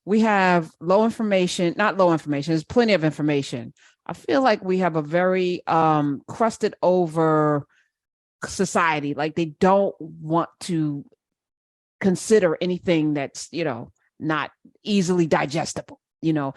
we have not low information, there's plenty of information. I feel like we have a very crusted over society. Like they don't want to consider anything that's, not easily digestible, and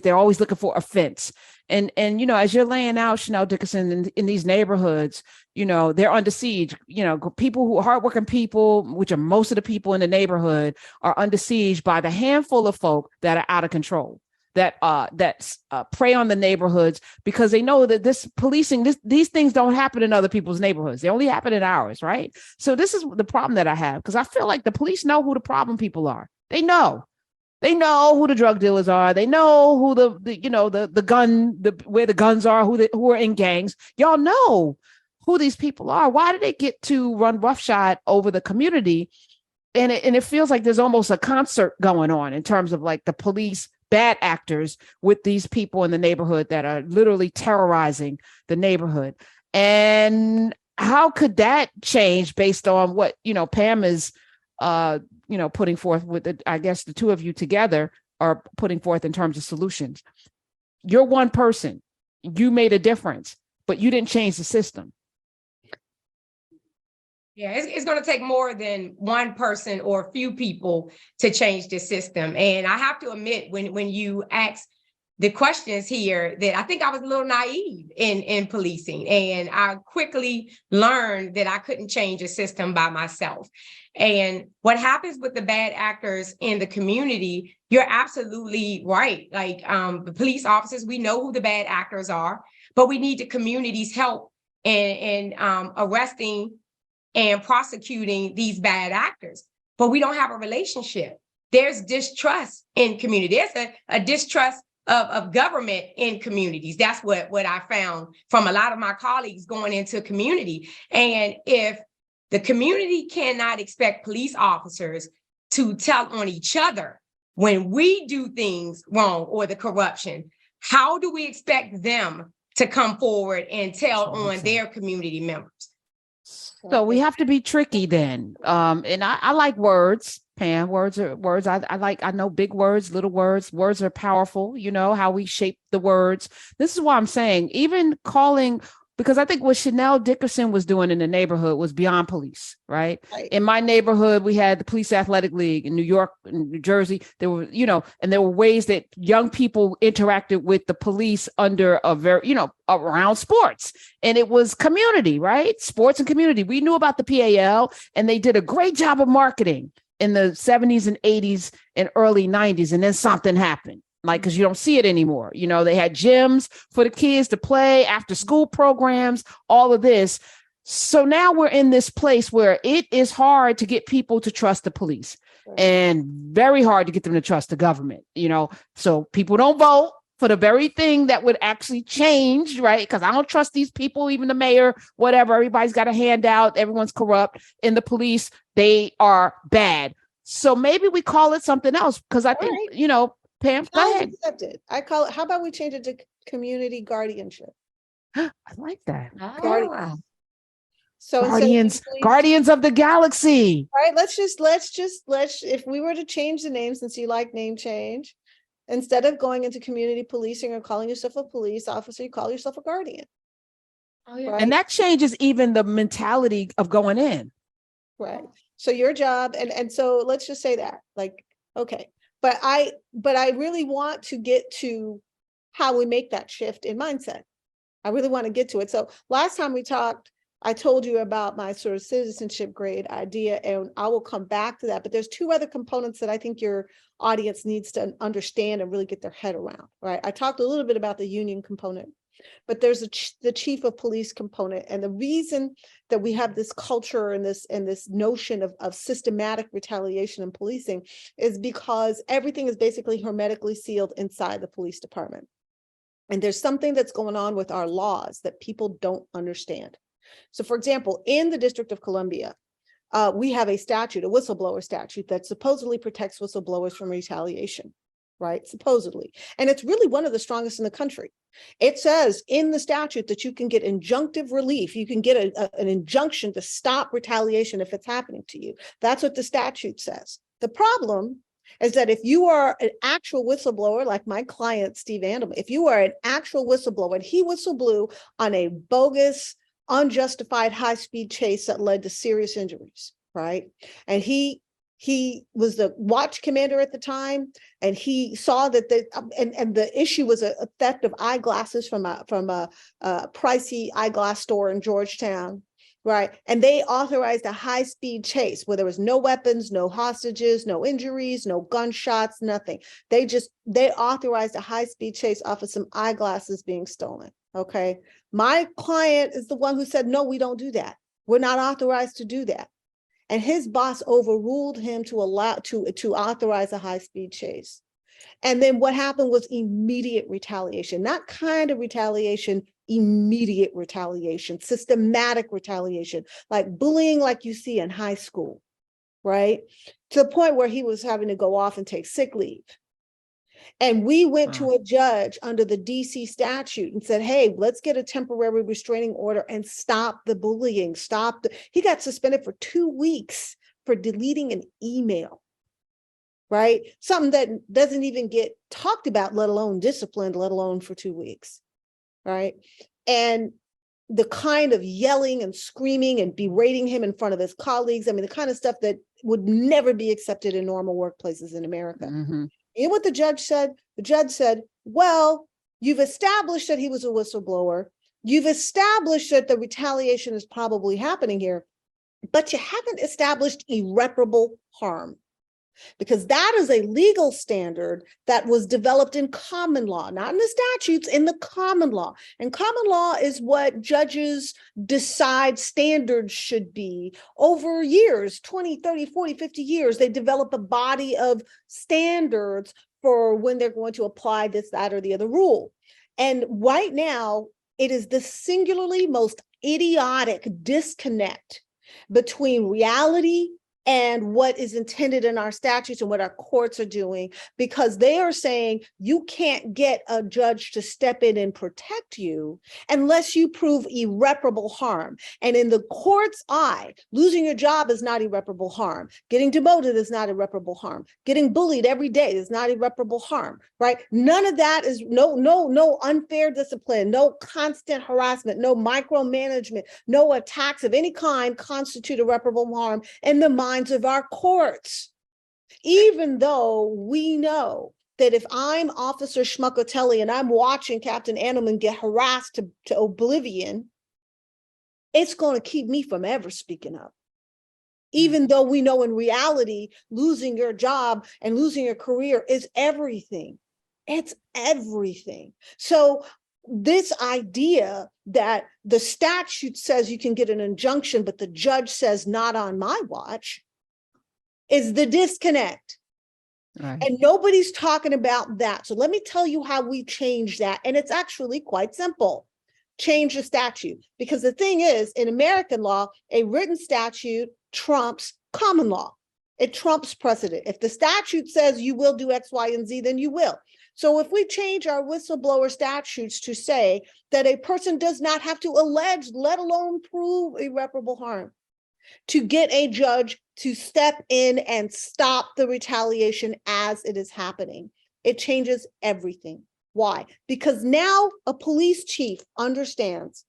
they're always looking for offense. And as you're laying out, Chanel Dickerson, in these neighborhoods, they're under siege. People who are hardworking people, which are most of the people in the neighborhood, are under siege by the handful of folk that are out of control, that prey on the neighborhoods, because they know that these things don't happen in other people's neighborhoods. They only happen in ours, right? So this is the problem that I have, because I feel like the police know who the problem people are. They know who the drug dealers are. They know who where the guns are, who are in gangs. Y'all know who these people are. Why do they get to run roughshod over the community? And it feels like there's almost a concert going on in terms of like the police bad actors with these people in the neighborhood that are literally terrorizing the neighborhood. And how could that change based on what, Pam is, putting forth with I guess the two of you together are putting forth in terms of solutions? You're one person, you made a difference, but you didn't change the system. Yeah, it's going to take more than one person or a few people to change the system. And I have to admit, when you ask the questions here, that I think I was a little naive in policing, and I quickly learned that I couldn't change a system by myself. And what happens with the bad actors in the community, you're absolutely right. Like the police officers, we know who the bad actors are, but we need the community's help in arresting and prosecuting these bad actors. But we don't have a relationship. There's distrust in community. There's a distrust of government in communities. That's what I found from a lot of my colleagues going into community. And if the community cannot expect police officers to tell on each other when we do things wrong or the corruption, how do we expect them to come forward and tell on their community members? So we have to be tricky then. And I like words, Pam. Words are words. I know big words, little words. Words are powerful. You know how we shape the words. This is why I'm saying, even calling, because I think what Chanel Dickerson was doing in the neighborhood was beyond police, right? In my neighborhood, we had the Police Athletic League in New York, in New Jersey. There were, and there were ways that young people interacted with the police under a very, around sports. And it was community, right? Sports and community. We knew about the PAL, and they did a great job of marketing in the 70s and 80s and early 90s. And then something happened. Like, because you don't see it anymore. They had gyms for the kids to play, after school programs, all of this. So now we're in this place where it is hard to get people to trust the police, and very hard to get them to trust the government, so people don't vote for the very thing that would actually change, right? Because I don't trust these people, even the mayor, whatever. Everybody's got a handout. Everyone's corrupt. In the police, they are bad. So maybe we call it something else, because I think, Pam, go ahead. Accepted. I call it, how about we change it to community guardianship? I like that. Guardians. So guardians of the galaxy. All right, let's if we were to change the name, since you like name change, instead of going into community policing or calling yourself a police officer, you call yourself a guardian. Oh, yeah. Right? And that changes even the mentality of going in. Right. So your job, and so let's just say that, like, okay. But I really want to get to how we make that shift in mindset. I really want to get to it. So last time we talked, I told you about my sort of citizenship grade idea, and I will come back to that. But there's two other components that I think your audience needs to understand and really get their head around, right? I talked a little bit about the union component, but there's the chief of police component. And the reason that we have this culture and this notion of systematic retaliation in policing is because everything is basically hermetically sealed inside the police department. And there's something that's going on with our laws that people don't understand. So for example, in the District of Columbia, we have a statute, a whistleblower statute, that supposedly protects whistleblowers from retaliation, right? Supposedly. And it's really one of the strongest in the country. It says in the statute that you can get injunctive relief. You can get an injunction to stop retaliation if it's happening to you. That's what the statute says. The problem is that if you are an actual whistleblower, like my client, Steve Andelman, if you are an actual whistleblower and he whistleblew on a bogus, unjustified high-speed chase that led to serious injuries, right? And he was the watch commander at the time, and he saw that the issue was a theft of eyeglasses from a pricey eyeglass store in Georgetown, right? And they authorized a high-speed chase where there was no weapons, no hostages, no injuries, no gunshots, nothing. They authorized a high-speed chase off of some eyeglasses being stolen. Okay, my client is the one who said, no, we don't do that. We're not authorized to do that. And his boss overruled him to authorize a high-speed chase. And then what happened was immediate retaliation, not kind of retaliation, immediate retaliation, systematic retaliation, like bullying like you see in high school, right? To the point where he was having to go off and take sick leave. And we went to a judge under the DC statute and said, hey, let's get a temporary restraining order and stop the bullying. He got suspended for 2 weeks for deleting an email, right? Something that doesn't even get talked about, let alone disciplined, let alone for 2 weeks, right? And the kind of yelling and screaming and berating him in front of his colleagues, I mean, the kind of stuff that would never be accepted in normal workplaces in America. Mm-hmm. You know what the judge said? The judge said, well, you've established that he was a whistleblower. You've established that the retaliation is probably happening here, but you haven't established irreparable harm. Because that is a legal standard that was developed in common law, not in the statutes, in the common law. And common law is what judges decide standards should be over years, 20, 30, 40, 50 years. They develop a body of standards for when they're going to apply this, that, or the other rule. And right now, it is the singularly most idiotic disconnect between reality and what is intended in our statutes and what our courts are doing, because they are saying you can't get a judge to step in and protect you unless you prove irreparable harm. And in the court's eye, losing your job is not irreparable harm. Getting demoted is not irreparable harm. Getting bullied every day is not irreparable harm, right? None of that is no unfair discipline, no constant harassment, no micromanagement, no attacks of any kind constitute irreparable harm in the mind of our courts, even though we know that if I'm Officer Schmuckatelli and I'm watching Captain Andelman get harassed to oblivion, it's going to keep me from ever speaking up. Even though we know in reality, losing your job and losing your career is everything. It's everything. So this idea that the statute says you can get an injunction, but the judge says not on my watch, is the disconnect. Right. And nobody's talking about that. So let me tell you how we change that. And it's actually quite simple. Change the statute. Because the thing is, in American law, a written statute trumps common law. It trumps precedent. If the statute says you will do X, Y, and Z, then you will. So if we change our whistleblower statutes to say that a person does not have to allege, let alone prove irreparable harm, to get a judge to step in and stop the retaliation as it is happening, it changes everything. Why? Because now a police chief understands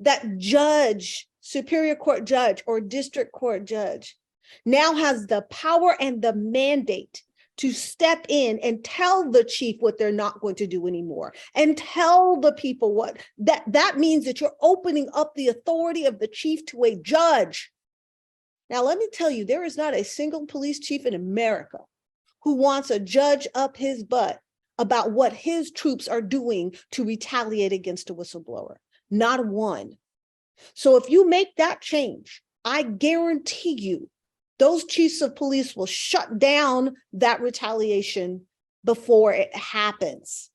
that judge, superior court judge or district court judge now has the power and the mandate to step in and tell the chief what they're not going to do anymore, and tell the people what that means, that you're opening up the authority of the chief to a judge. Now, let me tell you, there is not a single police chief in America who wants a judge up his butt about what his troops are doing to retaliate against a whistleblower. Not one. So if you make that change, I guarantee you, those chiefs of police will shut down that retaliation before it happens.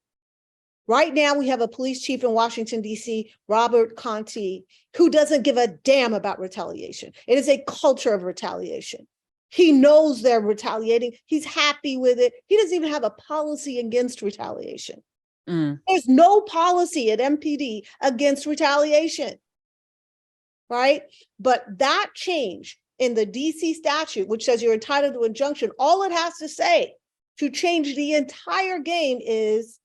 Right now, we have a police chief in Washington, D.C., Robert Conti, who doesn't give a damn about retaliation. It is a culture of retaliation. He knows they're retaliating. He's happy with it. He doesn't even have a policy against retaliation. There's no policy at MPD against retaliation, right? But that change in the DC statute, which says you're entitled to injunction, all it has to say to change the entire game is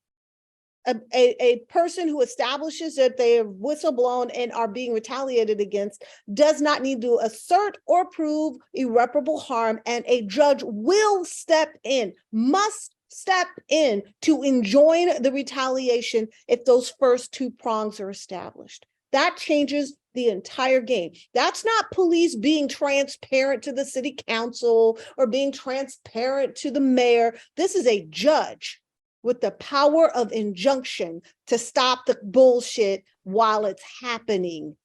a person who establishes that they have whistleblown and are being retaliated against does not need to assert or prove irreparable harm, and a judge will step in, must step in to enjoin the retaliation if those first two prongs are established. That changes the entire game. That's not police being transparent to the city council or being transparent to the mayor. This is a judge with the power of injunction to stop the bullshit while it's happening.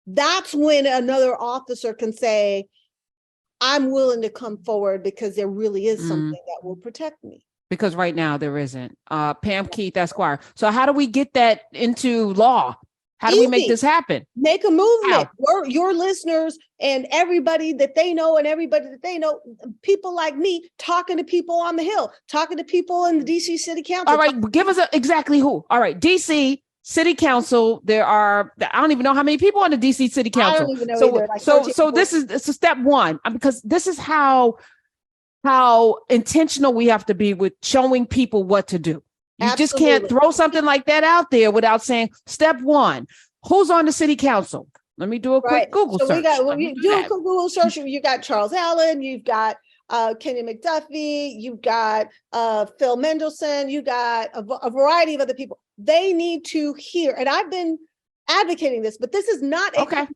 That's when another officer can say, I'm willing to come forward because there really is something that will protect me. Because right now there isn't. Pam Keith, Esquire. So how do we get that into law? How do we make this happen? Make a movement. Your listeners and everybody that they know people like me, talking to people on the Hill, talking to people in the DC City Council. All right, give us exactly who. All right, DC City Council. There are, I don't even know how many people on the DC City Council. I don't even know either. So this is step one, because this is how intentional we have to be with showing people what to do. You Absolutely. Just can't throw something like that out there without saying, step one, who's on the city council? Let me do a quick Google search. When you do a quick Google search, you got Charles Allen, you've got Kenny McDuffie, you've got Phil Mendelson, you got a variety of other people. They need to hear, and I've been advocating this, but this is not okay.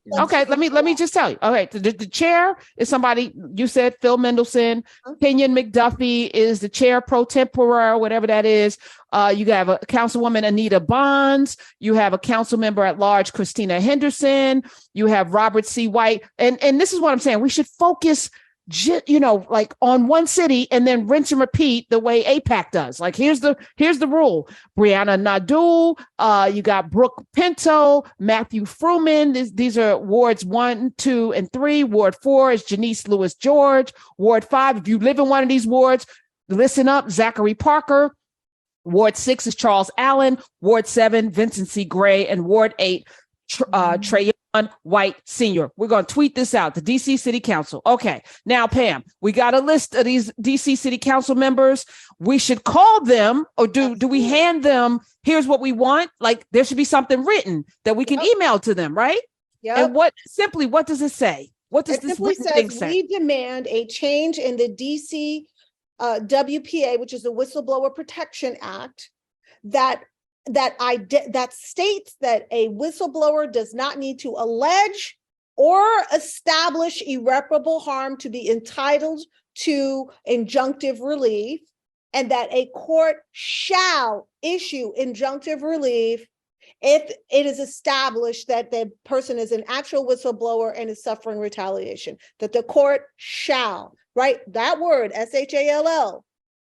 Let me just tell you. Okay, the chair is somebody you said, Phil Mendelson. Kenyon McDuffie is the chair pro tempore, whatever that is. You have a councilwoman Anita Bonds. You have a council member at large, Christina Henderson. You have Robert C. White, and this is what I'm saying. We should focus, like on one city and then rinse and repeat the way APAC does. Like here's the rule. Brianna Nadeau, you got Brooke Pinto, Matthew Fruman. These are wards 1, 2, and 3. Ward 4 is Janice Lewis George. Ward 5, if you live in one of these wards, listen up, Zachary Parker. Ward 6 is Charles Allen. Ward 7, Vincent C. Gray. And Ward 8, Trayon White Sr. We're going to tweet this out, the DC City Council. Okay. Now, Pam, we got a list of these DC City Council members. We should call them, or do we hand them, here's what we want? Like there should be something written that we can email to them, right? Yeah. And what does it say? What does this thing say? We demand a change in the DC WPA, which is the Whistleblower Protection Act, that states that a whistleblower does not need to allege or establish irreparable harm to be entitled to injunctive relief, and that a court shall issue injunctive relief if it is established that the person is an actual whistleblower and is suffering retaliation. That the court shall, right? That word, SHALL,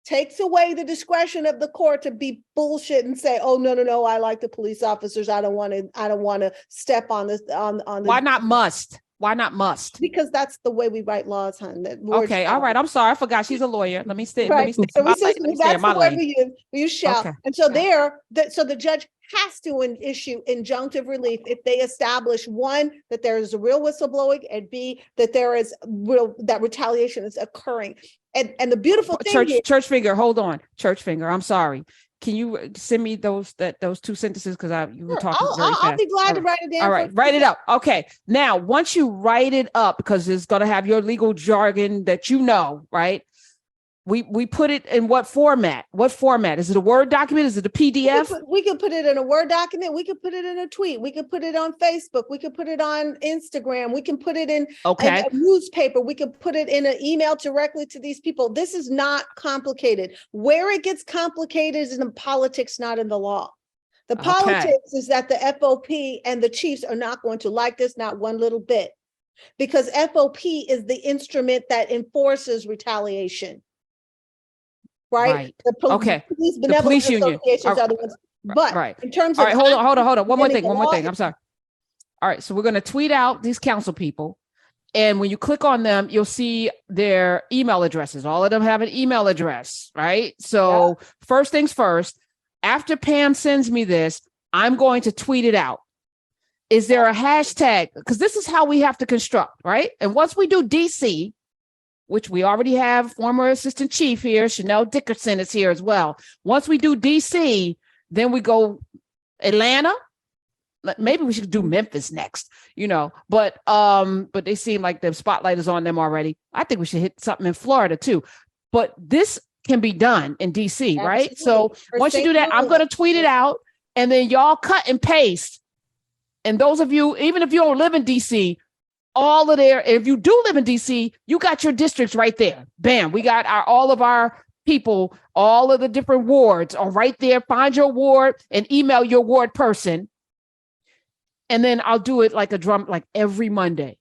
takes away the discretion of the court to be bullshit and say, "Oh no, I like the police officers. I don't want to step on this on the." Why not must? Why not must? Because that's the way we write laws, hon. Okay, all right. I'm sorry, I forgot she's a lawyer. Let me stay. Right. Let me stay. So that's the word you shall. Okay. And so so the judge has to issue injunctive relief if they establish, one, that there is a real whistleblowing, and B, that there is that retaliation is occurring. And the beautiful thing Church Finger, hold on. Church Finger, I'm sorry. Can you send me those 2 sentences? Because you were talking very fast. I'll be glad to write it down. All right, write it up. Okay. Now, once you write it up, because it's going to have your legal jargon that you know, right? We put it in what format? What format? Is it a Word document? Is it a PDF? We could put it in a Word document. We could put it in a tweet. We could put it on Facebook. We could put it on Instagram. We can put it in a newspaper. We could put it in an email directly to these people. This is not complicated. Where it gets complicated is in the politics, not in the law. The politics is that the FOP and the chiefs are not going to like this, not one little bit, because FOP is the instrument that enforces retaliation. Right. The police union are the ones. But in terms of, all right, hold on. One more thing. I'm sorry. All right. So we're going to tweet out these council people. And when you click on them, you'll see their email addresses. All of them have an email address, right? So first things first, after Pam sends me this, I'm going to tweet it out. Is there a hashtag? Because this is how we have to construct, right? And once we do DC, which we already have former assistant chief here, Chanel Dickerson is here as well. Once we do DC, then we go Atlanta. Maybe we should do Memphis next, but they seem like the spotlight is on them already. I think we should hit something in Florida too. But this can be done in DC, right? Absolutely. So Or once you St. do that, I'm Louis. going to tweet it out, and then y'all cut and paste. And those of you, even if you don't live in DC, all of there, if you do live in DC, you got your districts right there. Bam, we got all of our people, all of the different wards are right there. Find your ward and email your ward person. And then I'll do it like every Monday.